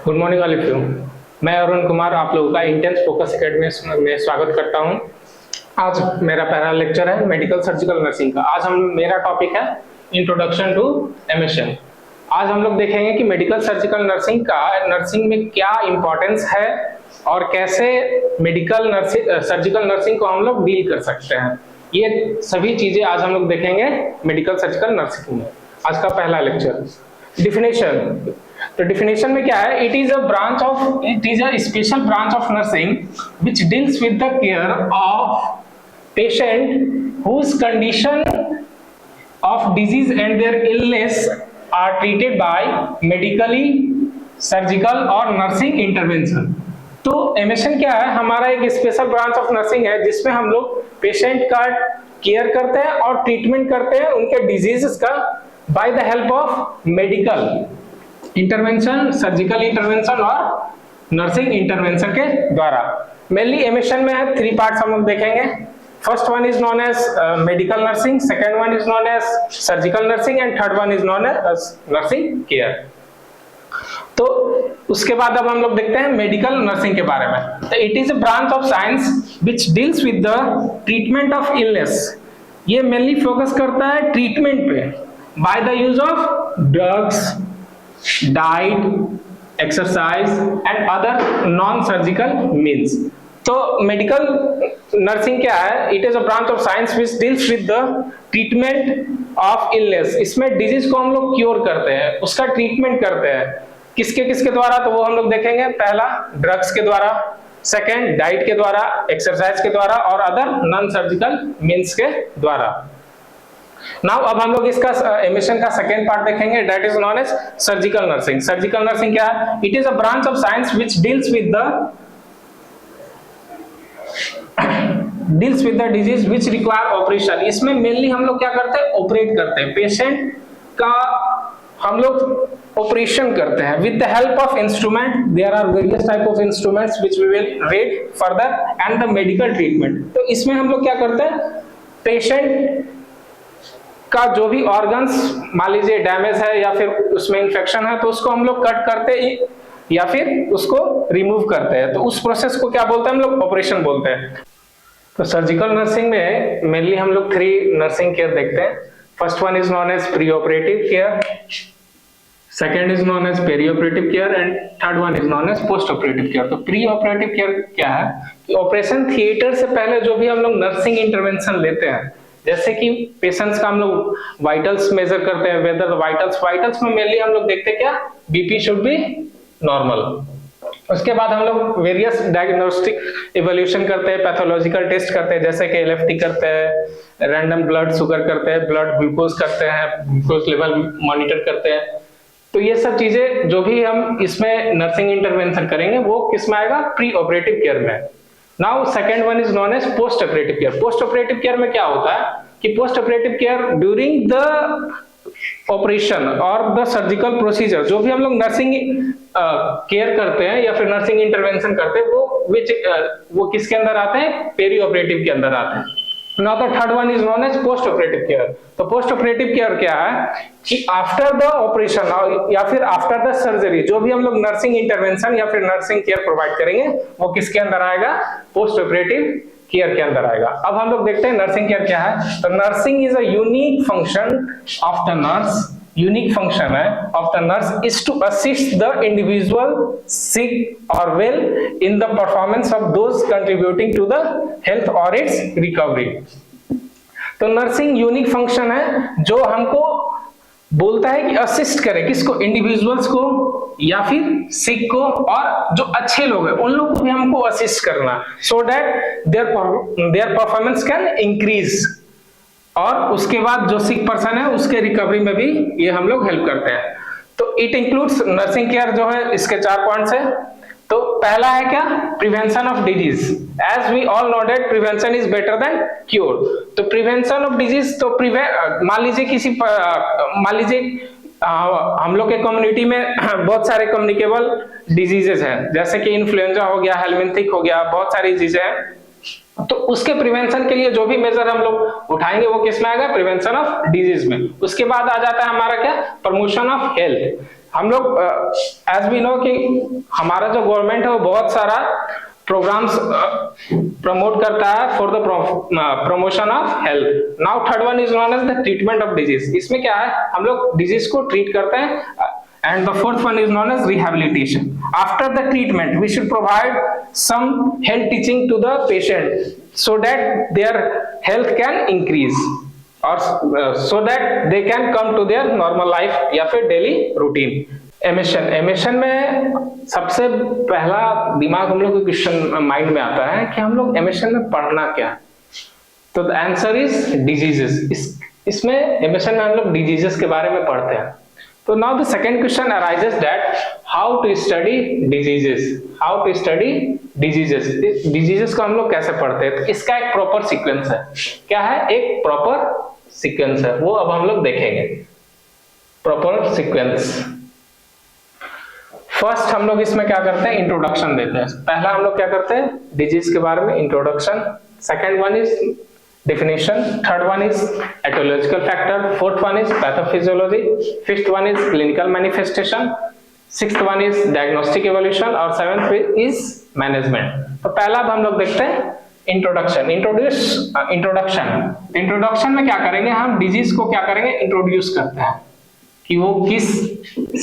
Good morning all of you. मैं अरुण कुमार आप लोगों का इंटेंस फोकस एकेडमी में स्वागत करता हूं। आज मेरा पहला लेक्चर है मेडिकल सर्जिकल नर्सिंग का। आज मेरा टॉपिक है इंट्रोडक्शन टू एमएसएन। आज हम लोग देखेंगे कि मेडिकल सर्जिकल नर्सिंग का नर्सिंग में क्या इंपॉर्टेंस है और कैसे मेडिकल सर्जिकल नर्सिंग को हम लोग डील कर सकते हैं। ये सभी चीजें आज हम लोग देखेंगे मेडिकल सर्जिकल नर्सिंग में। आज का पहला लेक्चर डिफिनेशन। तो डिफिनेशन में क्या है? It is a special branch of nursing which deals with the care of patient whose condition of disease and their illness are treated by medically surgical और nursing intervention. तो MSN क्या है? हमारा एक स्पेशल ब्रांच ऑफ नर्सिंग है जिसमें हम लोग पेशेंट का केयर करते हैं और ट्रीटमेंट करते हैं उनके डिजीजेस का by the help of medical intervention, surgical intervention और नर्सिंग इंटरवेंशन के द्वारा। मेनली एमएसएन में है 3 पार्ट्स हम लोग देखेंगे। First one is known as medical nursing, second one is known as surgical nursing and third one is known as nursing care. तो उसके बाद अब हम लोग देखते हैं मेडिकल नर्सिंग के बारे में। तो it is a branch of science which deals with the treatment of illness. ये मेनली फोकस करता है ट्रीटमेंट पे by the use of drugs, diet, exercise and other non surgical means. तो मेडिकल नर्सिंग क्या है? It is a branch of science which deals with the treatment of illness. इसमें disease को हम लोग क्योर करते हैं, उसका ट्रीटमेंट करते हैं। किसके किसके द्वारा? तो वो हम लोग देखेंगे। पहला ड्रग्स के द्वारा, सेकेंड डाइट के द्वारा, एक्सरसाइज के द्वारा और अदर नॉन सर्जिकल मीन्स के द्वारा। नाउ अब हम लोग इसका एमएसएन का सेकेंड पार्ट देखेंगे, that is known as surgical nursing. Surgical nursing क्या है? It is a branch of science which deals with the disease which require operation. इसमें मेनली हम लोग क्या करते हैं? ऑपरेट करते हैं पेशेंट का, हम लोग ऑपरेशन करते हैं with the help of instrument. There are various type of instruments which we will read further and the medical treatment. तो इसमें हम लोग क्या करते हैं? पेशेंट का जो भी ऑर्गन्स मान लीजिए डैमेज है या फिर उसमें इंफेक्शन है तो उसको हम लोग कट करते हैं या फिर उसको रिमूव करते हैं। तो उस प्रोसेस को क्या बोलते हैं? हम लोग ऑपरेशन बोलते हैं। तो सर्जिकल नर्सिंग में मेनली हम लोग 3 नर्सिंग केयर देखते हैं। First one is known as pre operative care, second is known as peri operative care and third one is known as post operative care. तो प्री ऑपरेटिव केयर क्या है कि operation theatre से पहले जो भी हम लोग नर्सिंग इंटरवेंशन लेते हैं, जैसे कि पेशेंट्स का हम लोग वाइटल्स मेजर करते हैं, वेदर वाइटल्स में मेनली हम लोग देखते हैं क्या? BP should be normal. उसके बाद हम लोग वेरियस डायग्नोस्टिक इवोल्यूशन करते हैं, पैथोलॉजिकल टेस्ट करते हैं, जैसे कि एलएफटी करते हैं, रैंडम ब्लड शुगर करते हैं, ब्लड ग्लूकोज करते हैं, ग्लूकोज लेवल मॉनिटर करते हैं। तो ये सब चीजें जो भी हम इसमें नर्सिंग इंटरवेंशन करेंगे वो किस में आएगा? प्री ऑपरेटिव केयर में। Now second one is known as post operative care. Post operative care में क्या होता है कि post operative care during the operation और द सर्जिकल प्रोसीजर, जो भी हम लोग नर्सिंग केयर करते हैं या फिर नर्सिंग इंटरवेंशन करते हैं वो किसके अंदर आते हैं? पेरी ऑपरेटिव के अंदर आते हैं। Now the third one is known as post operative care. तो पोस्ट ऑपरेटिव केयर क्या है कि आफ्टर द ऑपरेशन या फिर आफ्टर द सर्जरी जो भी हम लोग नर्सिंग इंटरवेंशन या फिर नर्सिंग केयर प्रोवाइड करेंगे वो किसके अंदर आएगा? पोस्ट ऑपरेटिव केयर के अंदर आएगा। अब हम लोग देखते हैं नर्सिंग केयर क्या है। तो nursing is a unique function of the nurse. Unique function है of the nurse is to assist the individual sick और well in the performance of those contributing to the health और its recovery. तो nursing unique function है जो हमको बोलता है कि असिस्ट करे किसको? इंडिविजुअल्स को या फिर सिक को, और जो अच्छे लोग हैं उन लोगों को भी हमको असिस्ट करना, so that their performance can increase. और उसके बाद जो सिक पर्सन है उसके रिकवरी में भी ये हम लोग हेल्प करते हैं। तो इट इंक्लूड्स नर्सिंग केयर जो है इसके 4 पॉइंट्स है। तो पहला है क्या? Prevention of disease. As we all know that prevention is better than cure. तो प्रिवेंशन ऑफ डिजीज, तो मान लीजिए हम लोग के कम्युनिटी में बहुत सारे कम्युनिकेबल डिजीजेस हैं, जैसे कि इन्फ्लुएंजा हो गया, हेलमिंथिक हो गया, बहुत सारी चीजें हैं। तो उसके प्रिवेंशन के लिए जो भी मेजर हम लोग उठाएंगे वो किस में आएगा? प्रिवेंशन ऑफ डिजीज में। उसके बाद आ जाता है हमारा क्या? Promotion of health. हम लोग एज वी नो कि हमारा जो गवर्नमेंट है वो बहुत सारा प्रोग्राम्स प्रमोट करता है for the promotion of health. Now third one is known as the treatment of disease. इसमें क्या है, हम लोग डिजीज को ट्रीट करते हैं। And the fourth one is known as rehabilitation. After the treatment, we should provide some health teaching to the patient so that their health can increase or so that they can come to their normal life या फिर daily routine. Emission में सबसे पहला दिमाग हम लोग को question mind में आता है कि हम लोग एमिशन में पढ़ना क्या है। तो द आंसर इज डिजीजेस। इसमें एमिशन में हम लोग डिजीजेस के बारे में पढ़ते हैं। तो now the second question arises that how to study diseases. How to study diseases, diseases को हम लोग कैसे पढ़ते हैं। तो इसका एक प्रॉपर सीक्वेंस है। क्या है, एक प्रॉपर सीक्वेंस है, वो अब हम लोग देखेंगे। प्रॉपर सीक्वेंस, फर्स्ट हम लोग इसमें क्या करते हैं, इंट्रोडक्शन देते हैं। पहला हम लोग क्या करते हैं, डिजीज के बारे में introduction. Second one is definition, third one is etiological factor, fourth one is pathophysiology, fifth one is clinical manifestation, sixth one is diagnostic evolution और seventh is management। तो पहला अब हम लोग देखते हैं इंट्रोडक्शन। इंट्रोडक्शन में क्या करेंगे, हम डिजीज को क्या करेंगे, इंट्रोड्यूस करते हैं कि वो किस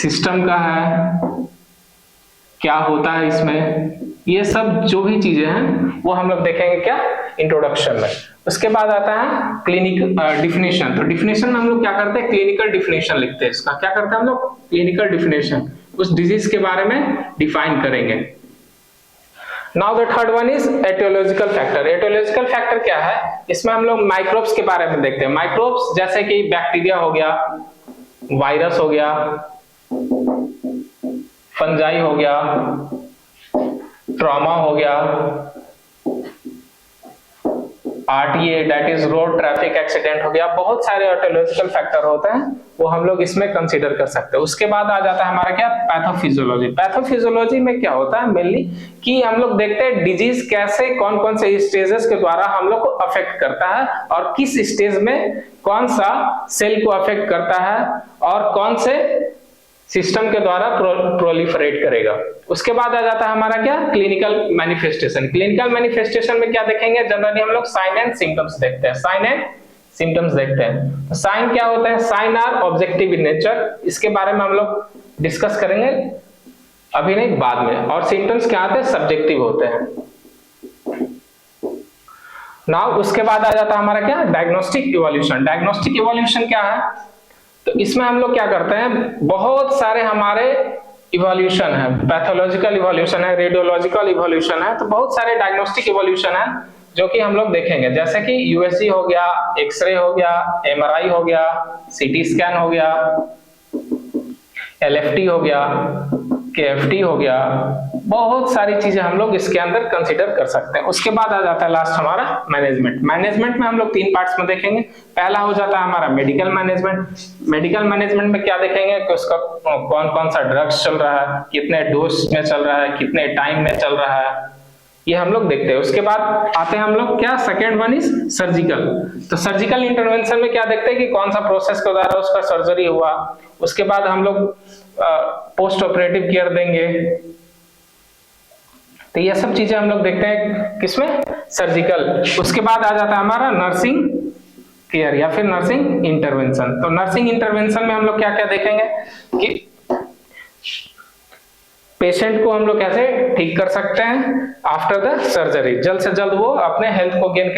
सिस्टम का है, क्या होता है इसमें, ये सब जो भी चीजें हैं वो हम लोग देखेंगे क्या, इंट्रोडक्शन में। उसके बाद आता है क्लिनिकल डिफिनेशन। तो डिफिनेशन में हम लोग क्या करते हैं, क्लिनिकल डिफिनेशन लिखते हैं। इसका क्या करते हैं हम लोग, क्लिनिकल डिफिनेशन, उस डिजीज के बारे में डिफाइन करेंगे। Now the third one is aetiological factor. Aetiological factor क्या है, इसमें हम लोग माइक्रोब्स के बारे में देखते हैं। माइक्रोब्स जैसे कि बैक्टीरिया हो गया, वायरस हो गया, फंजाई हो गया, ट्रॉमा हो गया, RTA that is road traffic accident हो गया। बहुत सारे एटियोलॉजिकल फैक्टर होते हैं, वो हम लोग इसमें कंसीडर कर सकते हैं। उसके बाद आ जाता है हमारा क्या, पैथोफिजियोलॉजी। पैथोफिजियोलॉजी में क्या होता है मेनली कि हम लोग देखते हैं डिजीज कैसे कौन कौन से स्टेजेस के द्वारा हम लोग को अफेक्ट करता है और किस स्टेज में कौन सा सेल को अफेक्ट करता है और कौन से सिस्टम के द्वारा प्रोलिफरेट करेगा। उसके बाद आ जाता है हमारा क्या, क्लिनिकल मैनिफेस्टेशन। क्लिनिकल मैनिफेस्टेशन में क्या देखेंगे, जनरली हम लोग साइन एंड सिम्टम्स देखते हैं। साइन एंड सिम्टम्स देखते हैं। तो साइन क्या होता है, sign are objective in nature, इसके बारे में हम लोग डिस्कस करेंगे अभी नहीं, बाद में। और सिम्टम्स क्या होते हैं, सब्जेक्टिव होते हैं। नाउ उसके बाद आ जाता है हमारा क्या, डायग्नोस्टिक इवोल्यूशन। डायग्नोस्टिक इवोल्यूशन क्या है, तो इसमें हम लोग क्या करते हैं, बहुत सारे हमारे इवोल्यूशन है, पैथोलॉजिकल इवोल्यूशन है, रेडियोलॉजिकल इवोल्यूशन है। तो बहुत सारे डायग्नोस्टिक इवोल्यूशन है जो कि हम लोग देखेंगे, जैसे कि यूएसजी हो गया, एक्सरे हो गया, एमआरआई हो गया, सीटी स्कैन हो गया, एलएफटी हो गया, केएफटी हो गया। बहुत सारी चीजें हम लोग इसके अंदर कंसीडर कर सकते हैं। उसके बाद आ जाता है लास्ट हमारा मैनेजमेंट। मैनेजमेंट में हम लोग 3 पार्ट्स में देखेंगे। पहला हो जाता है हमारा मेडिकल मैनेजमेंट। मेडिकल मैनेजमेंट में क्या देखेंगे कि उसका कौन कौन सा ड्रग्स चल रहा है, कितने डोज में चल रहा है, कितने टाइम में चल रहा है, ये हम लोग देखते हैं। उसके बाद आते हैं हम लोग क्या, सेकेंड वन इज सर्जिकल। तो सर्जिकल इंटरवेंशन में क्या देखते हैं कि कौन सा प्रोसेस के द्वारा उसका सर्जरी हुआ। उसके बाद हम लोग पोस्ट ऑपरेटिव केयर देंगे। तो ये सब चीजें हम लोग देखते हैं किसमें, सर्जिकल। उसके बाद आ जाता है हमारा नर्सिंग केयर या फिर नर्सिंग इंटरवेंशन। तो नर्सिंग इंटरवेंशन में हम लोग क्या क्या देखेंगे कि पेशेंट को हम लोग कैसे ठीक कर सकते हैं आफ्टर द सर्जरी, जल्द से जल्द वो अपने हेल्थ को गेन